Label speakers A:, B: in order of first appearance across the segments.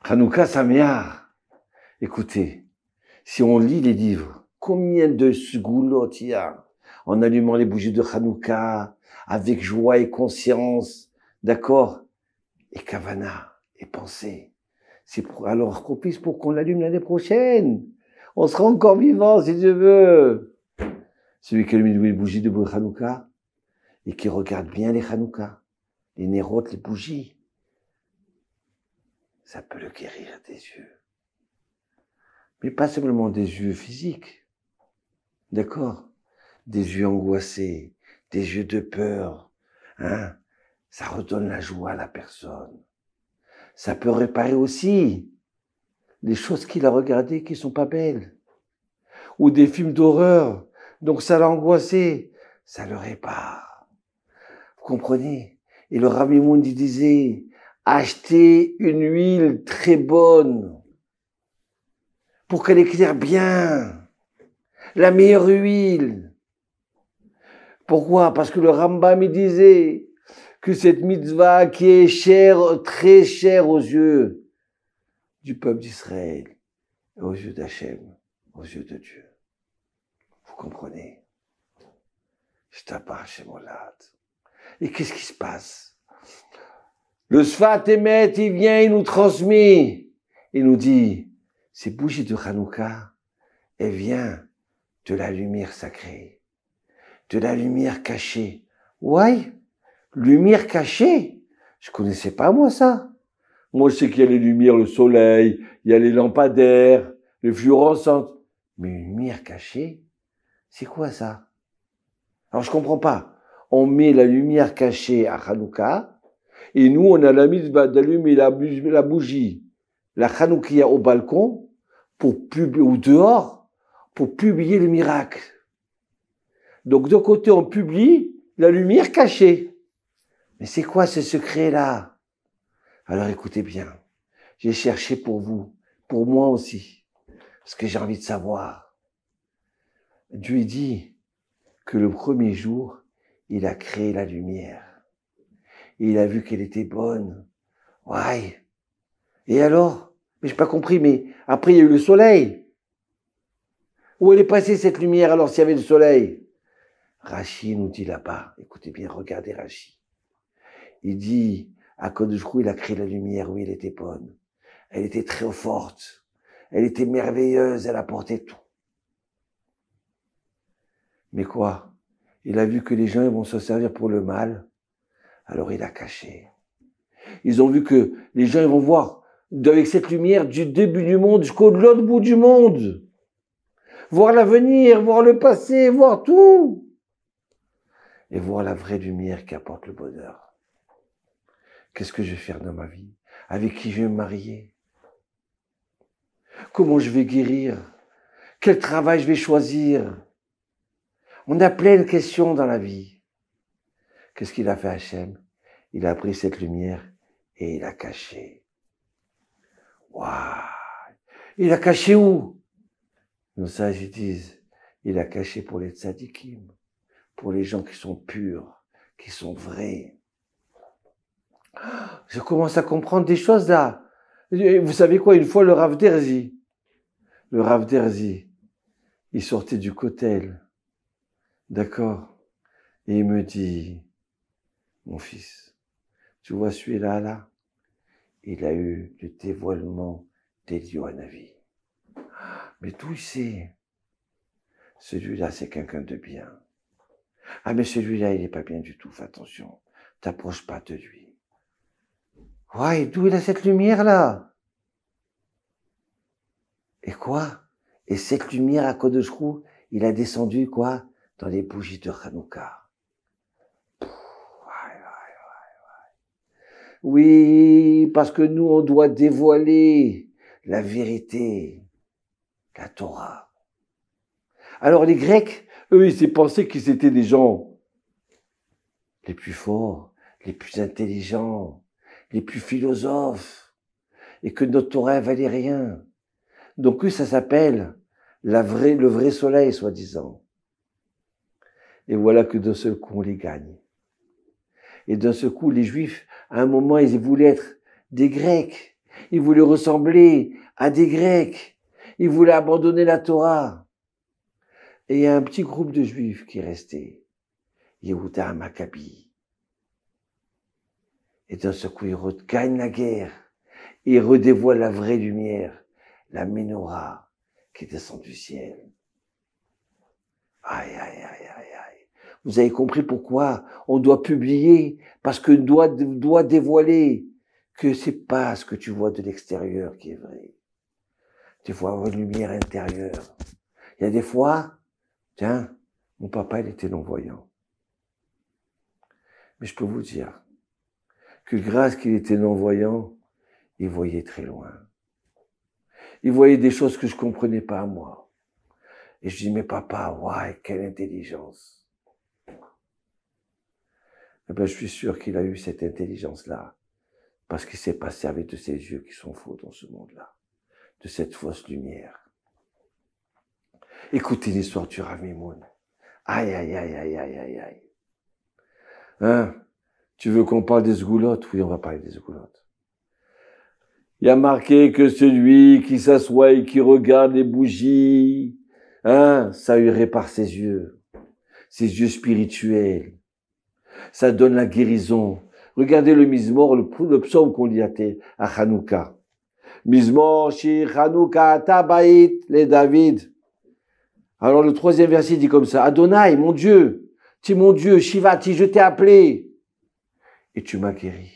A: Hanouka Sameach. Écoutez, si on lit les livres, combien de sgoulottes il y a en allumant les bougies de Hanouka, avec joie et conscience, d'accord? Et Kavana, et pensée. C'est alors propice pour qu'on l'allume l'année prochaine. On sera encore vivant, si Dieu veut. Celui qui allume les bougies de Hanouka, et qui regarde bien les Hanouka, les nérotes, les bougies, ça peut le guérir des yeux. Mais pas simplement des yeux physiques, d'accord? Des yeux angoissés, des yeux de peur, hein? Ça redonne la joie à la personne. Ça peut réparer aussi les choses qu'il a regardées qui sont pas belles. Ou des films d'horreur, donc ça l'a angoissé, ça le répare. Vous comprenez? Et le Rabbi Mondi disait, achetez une huile très bonne pour qu'elle éclaire bien. La meilleure huile. Pourquoi? Parce que le Rambam il disait que cette mitzvah qui est chère, très chère aux yeux du peuple d'Israël, aux yeux d'Hachem, aux yeux de Dieu. Vous comprenez? Et qu'est-ce qui se passe? Le Sfat Emet, il vient, il nous transmet, il nous dit, ces bougies de Hanouka, elles viennent de la lumière sacrée, de la lumière cachée. Ouais, lumière cachée. Je connaissais pas moi ça. Moi je sais qu'il y a les lumières, le soleil, il y a les lampadaires, les fluorescentes. Mais une lumière cachée, c'est quoi ça? Alors je comprends pas. On met la lumière cachée à Hanouka, et nous on a la mise d'allumer la bougie, la Hanoukia au balcon, pour publier, ou dehors, pour publier le miracle. Donc d'un côté on publie la lumière cachée. Mais c'est quoi ce secret-là? Alors écoutez bien, j'ai cherché pour vous, pour moi aussi, parce que j'ai envie de savoir. Dieu dit que le premier jour, il a créé la lumière. Et il a vu qu'elle était bonne. Ouais. Et alors? Mais j'ai pas compris, mais après il y a eu le soleil. Où elle est passée cette lumière alors s'il y avait le soleil? Rachi nous dit là-bas, écoutez bien, regardez Rachi. Il dit, à Kodesh Hu, il a créé la lumière où elle était bonne. Elle était très forte. Elle était merveilleuse, elle apportait tout. Mais quoi? Il a vu que les gens ils vont se servir pour le mal. Alors il a caché. Ils ont vu que les gens ils vont voir avec cette lumière du début du monde jusqu'au l'autre bout du monde. Voir l'avenir, voir le passé, voir tout. Et voir la vraie lumière qui apporte le bonheur. Qu'est-ce que je vais faire dans ma vie? Avec qui je vais me marier? Comment je vais guérir? Quel travail je vais choisir? On a plein de questions dans la vie. Qu'est-ce qu'il a fait Hachem? Il a pris cette lumière et il a caché. Waouh! Il a caché où? Nos sages disent, il a caché pour les tzadikim, pour les gens qui sont purs, qui sont vrais. Je commence à comprendre des choses là. Vous savez quoi? Une fois le Rav Derzi, il sortait du kotel, d'accord? Et il me dit, mon fils, tu vois celui-là, là, il a eu le dévoilement d'Elio Hanavi. Mais d'où il sait? Celui-là, c'est quelqu'un de bien. Ah, mais celui-là, il n'est pas bien du tout, fais attention. T'approches pas de lui. Ouais, d'où il a cette lumière-là? Et quoi? Et cette lumière à Kodesh Hu, il a descendu, quoi? Dans les bougies de Hanouka. Oui, parce que nous, on doit dévoiler la vérité, la Torah. Alors les Grecs, eux, ils pensaient qu'ils étaient des gens les plus forts, les plus intelligents, les plus philosophes, et que notre Torah valait rien. Donc eux, ça s'appelle le vrai soleil, soi-disant. Et voilà que d'un seul coup, on les gagne. Et d'un seul coup, les Juifs, à un moment, ils voulaient être des Grecs. Ils voulaient ressembler à des Grecs. Ils voulaient abandonner la Torah. Et il y a un petit groupe de Juifs qui est resté. Yehuda Maccabi. Et d'un seul coup, ils gagnent la guerre. Et ils redévoilent la vraie lumière, la menorah qui descend du ciel. Aïe, aïe, aïe, aïe, aïe. Vous avez compris pourquoi on doit publier, parce que doit dévoiler que c'est pas ce que tu vois de l'extérieur qui est vrai. Tu vois une lumière intérieure. Il y a des fois, tiens, mon papa, il était non-voyant. Mais je peux vous dire que grâce qu'il était non-voyant, il voyait très loin. Il voyait des choses que je comprenais pas, moi. Et je dis, mais papa, ouais, quelle intelligence. Eh ben, je suis sûr qu'il a eu cette intelligence-là, parce qu'il s'est pas servi de ses yeux qui sont faux dans ce monde-là, de cette fausse lumière. Écoutez l'histoire du Rav Mimoun. Aïe, aïe, aïe, aïe, aïe, aïe, aïe. Hein? Tu veux qu'on parle des zgoulottes? Oui, on va parler des zgoulottes. Il y a marqué que celui qui s'assoit et qui regarde les bougies, hein, ça irait par ses yeux spirituels. Ça donne la guérison. Regardez le Mizmor, le psaume qu'on lit à Hanouka. Mizmor, Shir, Hanouka, Tabaït, les David. Alors le troisième verset dit comme ça, Adonai, mon Dieu, tu es mon Dieu, Shivati, je t'ai appelé. Et tu m'as guéri.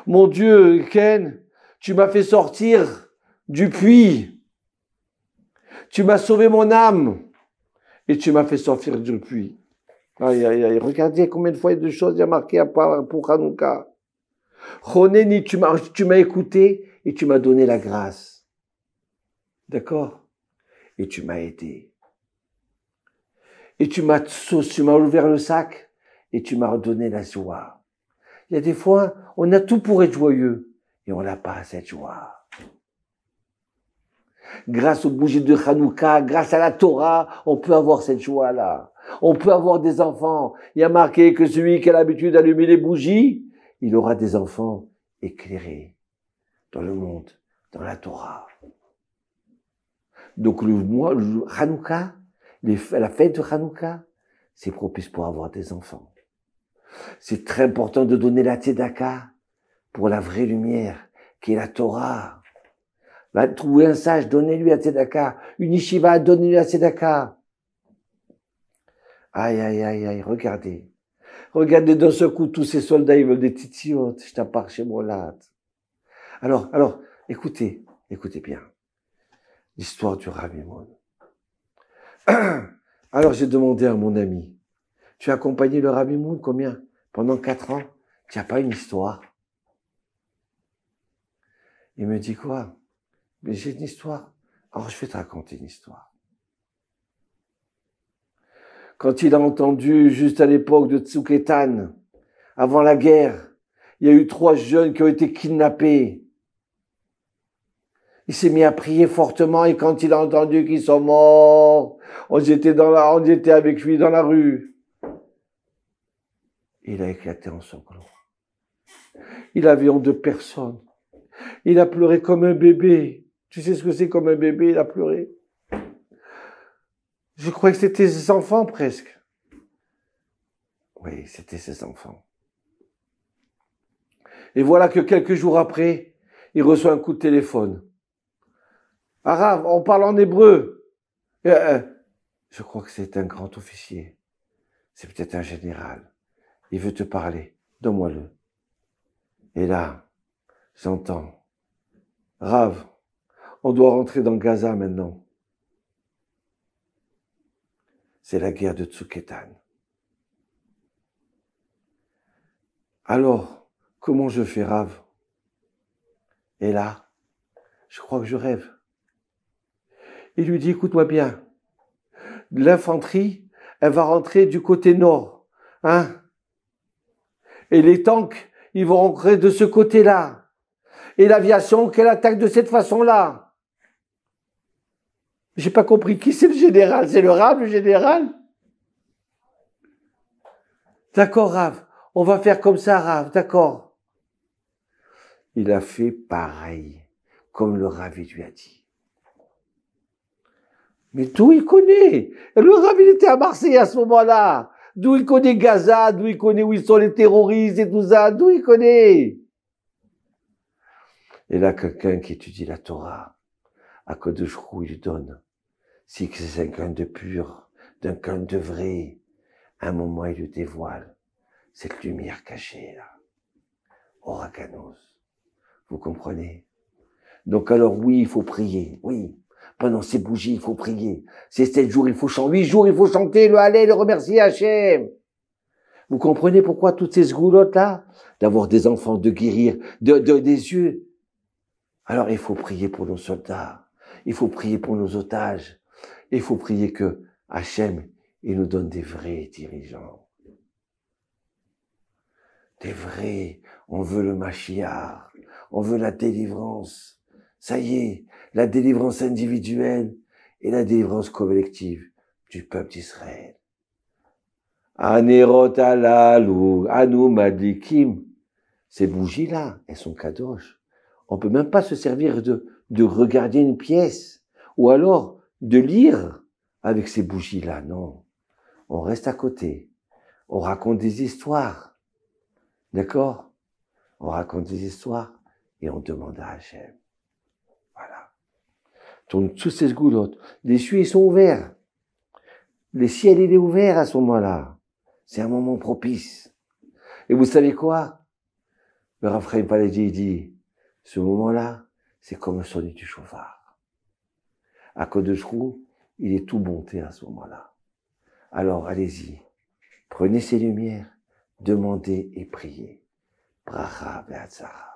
A: Mon Dieu, Ken, tu m'as fait sortir du puits. Tu m'as sauvé mon âme. Et tu m'as fait sortir du puits. Aïe, aïe, aïe. Regardez combien de fois il y a de choses il y a marqué pour Hanouka. Roneni, tu m'as écouté et tu m'as donné la grâce. D'accord? Et tu m'as aidé. Et tu m'as ouvert le sac et tu m'as redonné la joie. Il y a des fois, on a tout pour être joyeux et on n'a pas cette joie. Grâce aux bougies de Hanouka, grâce à la Torah, on peut avoir cette joie-là. On peut avoir des enfants. Il y a marqué que celui qui a l'habitude d'allumer les bougies, il aura des enfants éclairés dans le monde, dans la Torah. Donc le Hanouka, la fête de Hanouka, c'est propice pour avoir des enfants. C'est très important de donner la tzedaka pour la vraie lumière, qui est la Torah. Va trouver un sage, donnez-lui la tzedaka. Une yeshiva, donnez-lui la tzedaka. Aïe, aïe, aïe, aïe, regardez. Regardez d'un seul coup, tous ces soldats, ils veulent des titiotes. Je t'appartiens chez moi. Alors, écoutez bien. L'histoire du Rav Mimoun. Alors, j'ai demandé à mon ami, tu as accompagné le Rav Mimoun combien? Pendant 4 ans? Tu n'as pas une histoire? Il me dit quoi? Mais j'ai une histoire. Alors, je vais te raconter une histoire. Quand il a entendu, juste à l'époque de Tsuketan, avant la guerre, il y a eu 3 jeunes qui ont été kidnappés. Il s'est mis à prier fortement et quand il a entendu qu'ils sont morts, on était avec lui dans la rue. Il a éclaté en sanglots. Il avait honte de personne. Il a pleuré comme un bébé. Tu sais ce que c'est comme un bébé, il a pleuré. Je croyais que c'était ses enfants presque. Oui, c'était ses enfants. Et voilà que quelques jours après, il reçoit un coup de téléphone. Arabe, on parle en hébreu. Je crois que c'est un grand officier. C'est peut-être un général. Il veut te parler. Donne-moi-le. Et là, j'entends. Rav, on doit rentrer dans Gaza maintenant. C'est la guerre de Tsuketan. Alors, comment je fais, Rav? Et là, je crois que je rêve. Il lui dit, écoute-moi bien. L'infanterie, elle va rentrer du côté nord. Hein? Et les tanks, ils vont rentrer de ce côté-là. Et l'aviation, qu'elle attaque de cette façon-là. J'ai pas compris. Qui c'est le général? C'est le Rav, le général? D'accord, Rav. On va faire comme ça, Rav. D'accord. il a fait pareil, comme le Rav lui a dit. Mais d'où il connaît? Le Rav, il était à Marseille à ce moment-là. D'où il connaît Gaza, d'où il connaît où ils sont les terroristes et tout ça, d'où il connaît? Et là, quelqu'un qui étudie la Torah, à Kodesh Hu, il lui donne. Si c'est un quelqu'un de pur, d'un quelqu'un de vrai, à un moment, il lui dévoile cette lumière cachée, là. Oraganos. Vous comprenez? Donc alors, oui, il faut prier, oui. Pendant ces bougies, il faut prier. Ces 7 jours, il faut chanter. 8 jours, il faut chanter le Hallel, le remercier Hachem. Vous comprenez pourquoi toutes ces sgoulottes-là? D'avoir des enfants, de guérir, des yeux. Alors, il faut prier pour nos soldats. Il faut prier pour nos otages. Il faut prier que Hachem, il nous donne des vrais dirigeants. Des vrais. On veut le Mashiach. On veut la délivrance. Ça y est, la délivrance individuelle et la délivrance collective du peuple d'Israël. Anerot alalu, anu madlikim. Ces bougies-là, elles sont kadosh. On peut même pas se servir de regarder une pièce ou alors de lire avec ces bougies-là. Non. On reste à côté. On raconte des histoires. D'accord? On raconte des histoires et on demande à Hachem. Voilà. Donc, tous ces goulottes, les cieux, ils sont ouverts. Le ciel, il est ouvert à ce moment-là. C'est un moment propice. Et vous savez quoi? Le Rav Chaim Paleji, il dit, ce moment-là, c'est comme le sonnet du chauffard. À Kodesh Hu, il est tout monté à ce moment-là. Alors, allez-y. Prenez ces lumières, demandez et priez. Bracha ve'atzara.